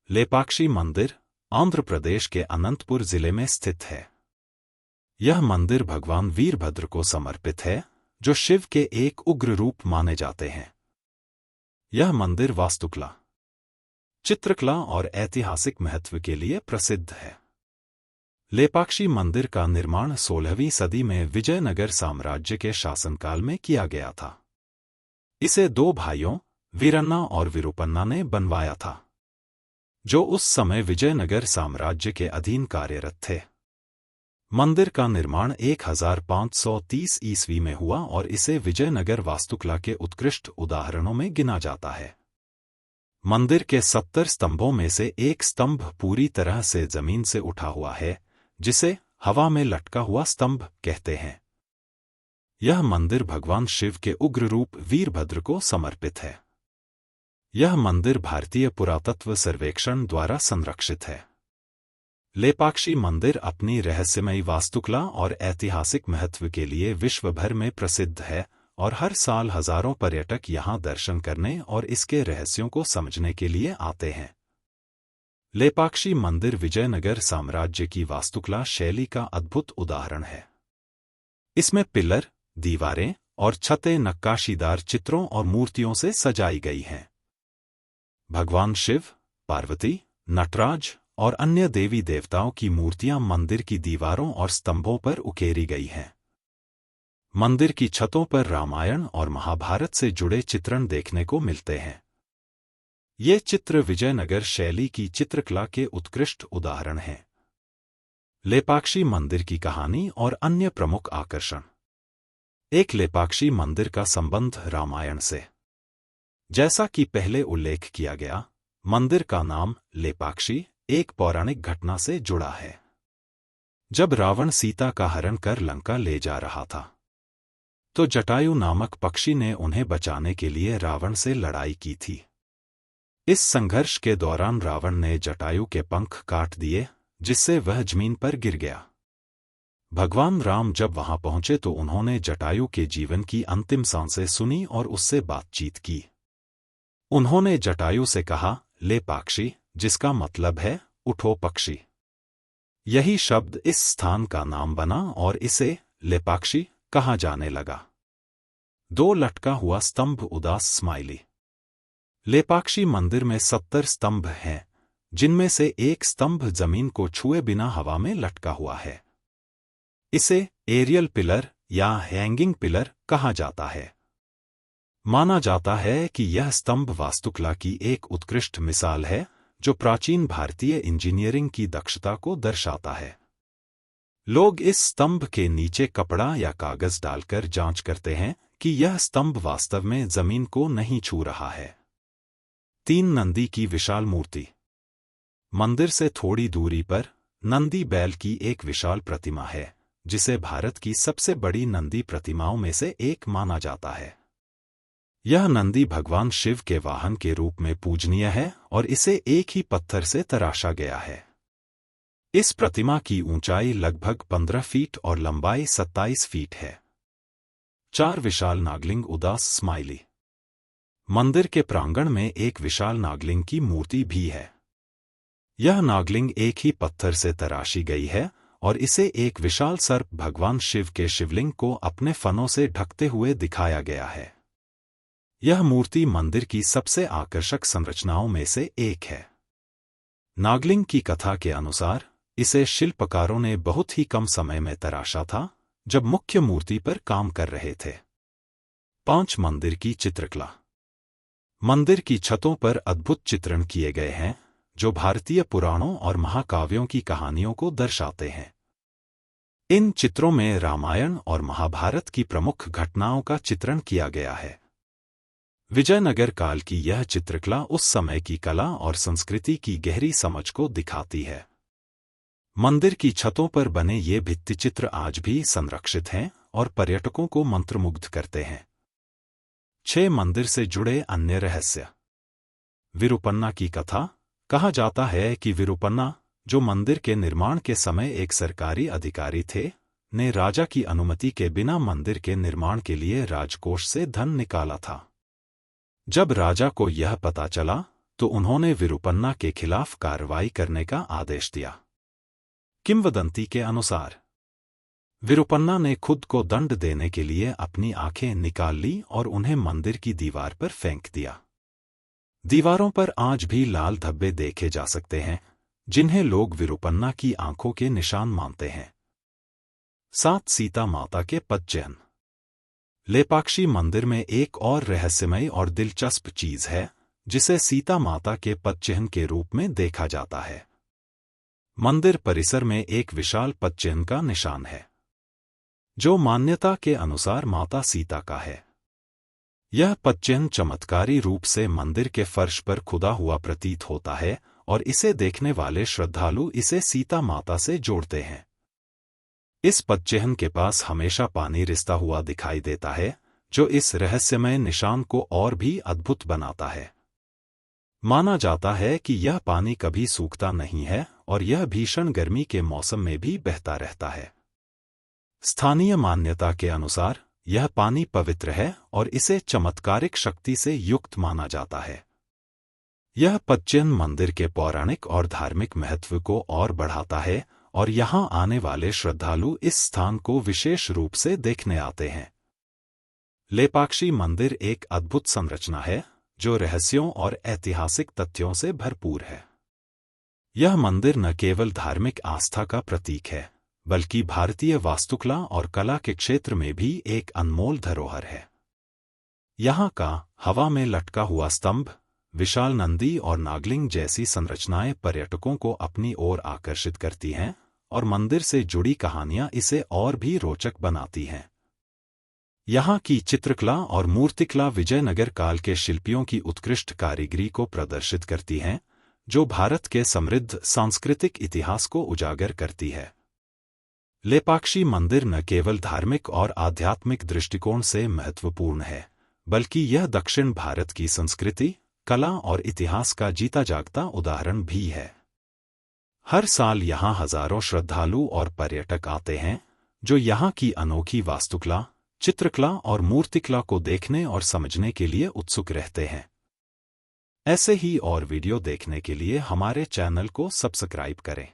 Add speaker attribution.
Speaker 1: लेपाक्षी मंदिर आंध्र प्रदेश के अनंतपुर जिले में स्थित है। यह मंदिर भगवान वीरभद्र को समर्पित है, जो शिव के एक उग्र रूप माने जाते हैं। यह मंदिर वास्तुकला, चित्रकला और ऐतिहासिक महत्व के लिए प्रसिद्ध है। लेपाक्षी मंदिर का निर्माण 16वीं सदी में विजयनगर साम्राज्य के शासनकाल में किया गया था। इसे दो भाइयों वीरन्ना और विरूपन्ना ने बनवाया था, जो उस समय विजयनगर साम्राज्य के अधीन कार्यरत थे। मंदिर का निर्माण 1530 ईस्वी में हुआ और इसे विजयनगर वास्तुकला के उत्कृष्ट उदाहरणों में गिना जाता है। मंदिर के 70 स्तंभों में से एक स्तंभ पूरी तरह से जमीन से उठा हुआ है, जिसे हवा में लटका हुआ स्तंभ कहते हैं। यह मंदिर भगवान शिव के उग्र रूप वीरभद्र को समर्पित है। यह मंदिर भारतीय पुरातत्व सर्वेक्षण द्वारा संरक्षित है। लेपाक्षी मंदिर अपनी रहस्यमयी वास्तुकला और ऐतिहासिक महत्व के लिए विश्व भर में प्रसिद्ध है और हर साल हजारों पर्यटक यहां दर्शन करने और इसके रहस्यों को समझने के लिए आते हैं। लेपाक्षी मंदिर विजयनगर साम्राज्य की वास्तुकला शैली का अद्भुत उदाहरण है। इसमें पिलर, दीवारें और छतें नक्काशीदार चित्रों और मूर्तियों से सजाई गई हैं। भगवान शिव, पार्वती, नटराज और अन्य देवी देवताओं की मूर्तियां मंदिर की दीवारों और स्तंभों पर उकेरी गई हैं। मंदिर की छतों पर रामायण और महाभारत से जुड़े चित्रण देखने को मिलते हैं। ये चित्र विजयनगर शैली की चित्रकला के उत्कृष्ट उदाहरण हैं। लेपाक्षी मंदिर की कहानी और अन्य प्रमुख आकर्षण। एक लेपाक्षी मंदिर का संबंध रामायण से। जैसा कि पहले उल्लेख किया गया, मंदिर का नाम लेपाक्षी एक पौराणिक घटना से जुड़ा है। जब रावण सीता का हरण कर लंका ले जा रहा था, तो जटायु नामक पक्षी ने उन्हें बचाने के लिए रावण से लड़ाई की थी। इस संघर्ष के दौरान रावण ने जटायु के पंख काट दिए, जिससे वह जमीन पर गिर गया। भगवान राम जब वहां पहुंचे तो उन्होंने जटायु के जीवन की अंतिम सांसें सुनी और उससे बातचीत की। उन्होंने जटायु से कहा, लेपाक्षी, जिसका मतलब है उठो पक्षी। यही शब्द इस स्थान का नाम बना और इसे लेपाक्षी कहा जाने लगा। दो लटका हुआ स्तंभ उदास स्माइली। लेपाक्षी मंदिर में 70 स्तंभ हैं, जिनमें से एक स्तंभ जमीन को छुए बिना हवा में लटका हुआ है। इसे एरियल पिलर या हैंगिंग पिलर कहा जाता है। माना जाता है कि यह स्तंभ वास्तुकला की एक उत्कृष्ट मिसाल है, जो प्राचीन भारतीय इंजीनियरिंग की दक्षता को दर्शाता है। लोग इस स्तंभ के नीचे कपड़ा या कागज डालकर जांच करते हैं कि यह स्तंभ वास्तव में जमीन को नहीं छू रहा है। 3 नंदी की विशाल मूर्ति। मंदिर से थोड़ी दूरी पर नंदी बैल की एक विशाल प्रतिमा है, जिसे भारत की सबसे बड़ी नंदी प्रतिमाओं में से एक माना जाता है। यह नंदी भगवान शिव के वाहन के रूप में पूजनीय है और इसे एक ही पत्थर से तराशा गया है। इस प्रतिमा की ऊंचाई लगभग 15 फीट और लंबाई 27 फीट है। 4 विशाल नागलिंग उदास स्माइली। मंदिर के प्रांगण में एक विशाल नागलिंग की मूर्ति भी है। यह नागलिंग एक ही पत्थर से तराशी गई है और इसे एक विशाल सर्प भगवान शिव के शिवलिंग को अपने फनों से ढकते हुए दिखाया गया है। यह मूर्ति मंदिर की सबसे आकर्षक संरचनाओं में से एक है। नागलिंग की कथा के अनुसार इसे शिल्पकारों ने बहुत ही कम समय में तराशा था, जब मुख्य मूर्ति पर काम कर रहे थे। 5 मंदिर की चित्रकला। मंदिर की छतों पर अद्भुत चित्रण किए गए हैं, जो भारतीय पुराणों और महाकाव्यों की कहानियों को दर्शाते हैं। इन चित्रों में रामायण और महाभारत की प्रमुख घटनाओं का चित्रण किया गया है। विजयनगर काल की यह चित्रकला उस समय की कला और संस्कृति की गहरी समझ को दिखाती है। मंदिर की छतों पर बने ये भित्तिचित्र आज भी संरक्षित हैं और पर्यटकों को मंत्रमुग्ध करते हैं। 6 मंदिर से जुड़े अन्य रहस्य। विरूपन्ना की कथा। कहा जाता है कि विरूपन्ना, जो मंदिर के निर्माण के समय एक सरकारी अधिकारी थे, ने राजा की अनुमति के बिना मंदिर के निर्माण के लिए राजकोष से धन निकाला था। जब राजा को यह पता चला, तो उन्होंने विरूपन्ना के खिलाफ कार्रवाई करने का आदेश दिया। किंवदंती के अनुसार विरूपन्ना ने खुद को दंड देने के लिए अपनी आंखें निकाल ली और उन्हें मंदिर की दीवार पर फेंक दिया। दीवारों पर आज भी लाल धब्बे देखे जा सकते हैं, जिन्हें लोग विरूपन्ना की आंखों के निशान मानते हैं। 7 सीता माता के पदचिह्न। लेपाक्षी मंदिर में एक और रहस्यमय और दिलचस्प चीज है, जिसे सीता माता के पदचिह्न के रूप में देखा जाता है। मंदिर परिसर में एक विशाल पदचिह्न का निशान है, जो मान्यता के अनुसार माता सीता का है। यह पदचिह्न चमत्कारी रूप से मंदिर के फर्श पर खुदा हुआ प्रतीत होता है और इसे देखने वाले श्रद्धालु इसे सीता माता से जोड़ते हैं। इस पदचिह्न के पास हमेशा पानी रिसता हुआ दिखाई देता है, जो इस रहस्यमय निशान को और भी अद्भुत बनाता है। माना जाता है कि यह पानी कभी सूखता नहीं है और यह भीषण गर्मी के मौसम में भी बहता रहता है। स्थानीय मान्यता के अनुसार यह पानी पवित्र है और इसे चमत्कारिक शक्ति से युक्त माना जाता है। यह पदचिह्न मंदिर के पौराणिक और धार्मिक महत्व को और बढ़ाता है और यहां आने वाले श्रद्धालु इस स्थान को विशेष रूप से देखने आते हैं। लेपाक्षी मंदिर एक अद्भुत संरचना है, जो रहस्यों और ऐतिहासिक तथ्यों से भरपूर है। यह मंदिर न केवल धार्मिक आस्था का प्रतीक है, बल्कि भारतीय वास्तुकला और कला के क्षेत्र में भी एक अनमोल धरोहर है। यहाँ का हवा में लटका हुआ स्तंभ, विशाल नंदी और नागलिंग जैसी संरचनाएं पर्यटकों को अपनी ओर आकर्षित करती हैं और मंदिर से जुड़ी कहानियां इसे और भी रोचक बनाती हैं। यहाँ की चित्रकला और मूर्तिकला विजयनगर काल के शिल्पियों की उत्कृष्ट कारीगरी को प्रदर्शित करती हैं, जो भारत के समृद्ध सांस्कृतिक इतिहास को उजागर करती है। लेपाक्षी मंदिर न केवल धार्मिक और आध्यात्मिक दृष्टिकोण से महत्वपूर्ण है, बल्कि यह दक्षिण भारत की संस्कृति, कला और इतिहास का जीता जागता उदाहरण भी है। हर साल यहाँ हजारों श्रद्धालु और पर्यटक आते हैं, जो यहाँ की अनोखी वास्तुकला, चित्रकला और मूर्तिकला को देखने और समझने के लिए उत्सुक रहते हैं। ऐसे ही और वीडियो देखने के लिए हमारे चैनल को सब्सक्राइब करें।